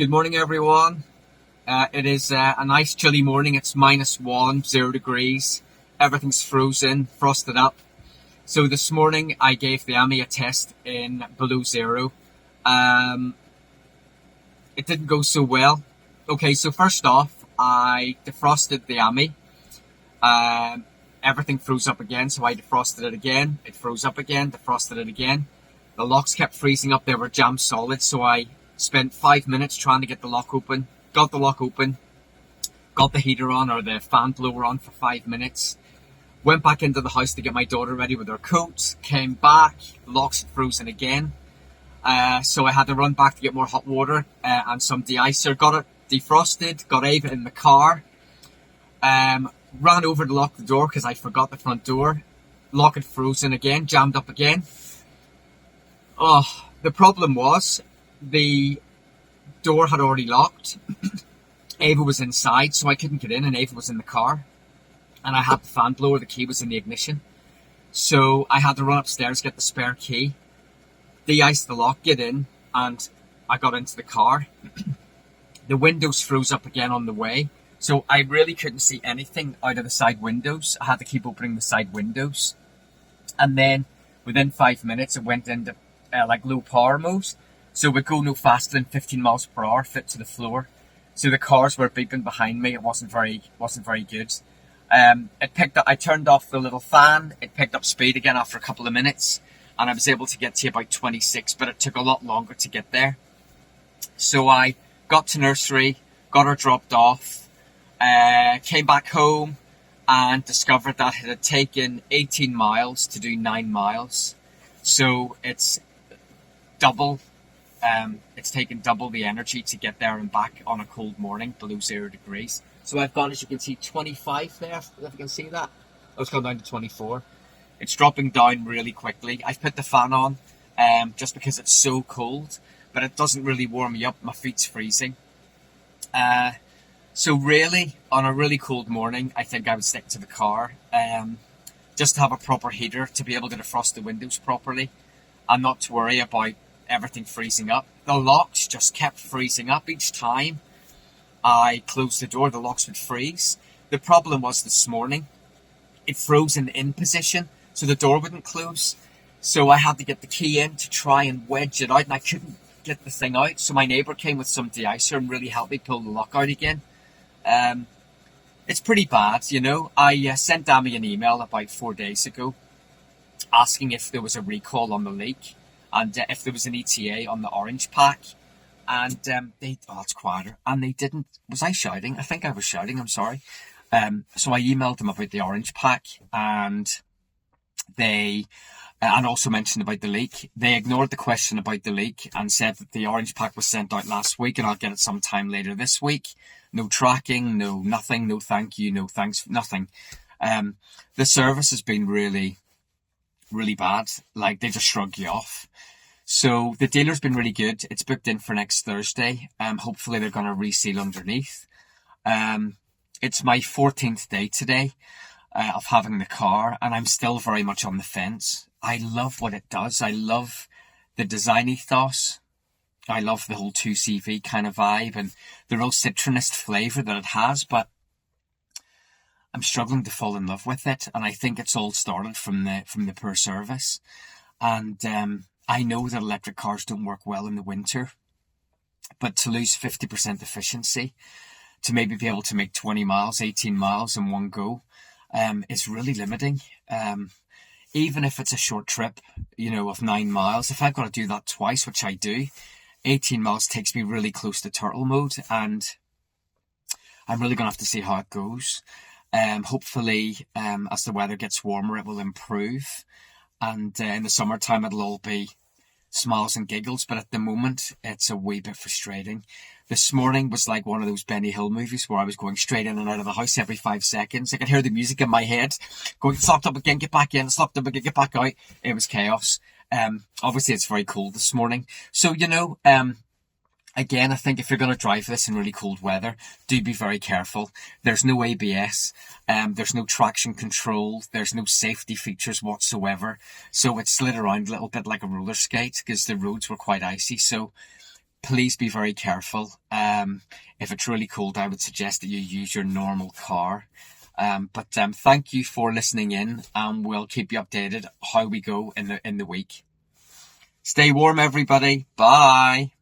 Good morning, everyone. It is a nice chilly morning. It's -1, 0 degrees. Everything's frozen, frosted up. So this morning I gave the Ami a test in below zero. Um, it didn't go so well. Okay, so first off, I defrosted the Ami. Um, Everything froze up again, so I defrosted it again. It froze up again, defrosted it again. The locks kept freezing up. They were jam solid, so I spent 5 minutes trying to get the lock open. Got the lock open, got the heater on or the fan blower on for 5 minutes. Went back into the house to get my daughter ready with her coat. Came back, locks had frozen again. So I had to run back to get more hot water and some de-icer. Got it defrosted, got Ava in the car. Ran over to lock the door because I forgot the front door. Lock had frozen again, jammed up again. Oh, the problem was the door had already locked. Ava was inside, so I couldn't get in, and Ava was in the car. And I had the fan blower, the key was in the ignition. So I had to run upstairs, get the spare key, de-ice the lock, get in, and I got into the car. The windows froze up again on the way, so I really couldn't see anything out of the side windows. I had to keep opening the side windows. And then within 5 minutes, it went into like low power mode. So it would go no faster than 15 miles per hour, fit to the floor. So the cars were beeping behind me. It wasn't very good. It picked up. I turned off the little fan. It picked up speed again after a couple of minutes, and I was able to get to about 26. But it took a lot longer to get there. So I got to nursery, got her dropped off, came back home, and discovered that it had taken 18 miles to do 9 miles. So it's double. It's taken double the energy to get there and back on a cold morning below 0 degrees. So I've gone, as you can see, 25 there, if you can see that. It's gone down to 24. It's dropping down really quickly. I've put the fan on just because it's so cold, but it doesn't really warm me up. My feet's freezing. So really, on a really cold morning, I think I would stick to the car just to have a proper heater to be able to defrost the windows properly and not to worry about everything freezing up. The locks just kept freezing up each time I closed the door. The locks would freeze. The problem was this morning, it froze in position, so the door wouldn't close. So I had to get the key in to try and wedge it out, and I couldn't get the thing out. So my neighbour came with some de-icer and really helped me pull the lock out again. It's pretty bad, you know. I sent Ami an email about 4 days ago asking if there was a recall on the leak and if there was an ETA on the orange pack. And it's quieter. And they didn't. Was I shouting? I think I was shouting. I'm sorry. So I emailed them about the orange pack, and they and also mentioned about the leak. They ignored the question about the leak and said that the orange pack was sent out last week and I'll get it sometime later this week. No tracking, no nothing, no thank you, no thanks, nothing. The service has been really, really bad. Like, they just shrug you off. So the dealer's been really good. It's booked in for next Thursday. Hopefully they're going to reseal underneath. It's my 14th day today of having the car, and I'm still very much on the fence. I love what it does. I love the design ethos. I love the whole 2CV kind of vibe and the real citronous flavour that it has, but I'm struggling to fall in love with it, and I think it's all started from the poor service. And I know that electric cars don't work well in the winter, but to lose 50% efficiency, to maybe be able to make 20 miles, 18 miles in one go, is really limiting. Even if it's a short trip, of 9 miles, if I've got to do that twice, which I do, 18 miles takes me really close to turtle mode, and I'm really going to have to see how it goes. Hopefully, as the weather gets warmer, it will improve. And in the summertime, it'll all be smiles and giggles. But at the moment, it's a wee bit frustrating. This morning was like one of those Benny Hill movies where I was going straight in and out of the house every 5 seconds. I could hear the music in my head going, it's locked up again, get back in, it's locked up again, get back out. It was chaos. Obviously, it's very cold this morning. So, again, I think if you're going to drive this in really cold weather, do be very careful. There's no ABS, there's no traction control, there's no safety features whatsoever. So it slid around a little bit like a roller skate because the roads were quite icy. So please be very careful. If it's really cold, I would suggest that you use your normal car. But thank you for listening in, and we'll keep you updated how we go in the week. Stay warm, everybody. Bye.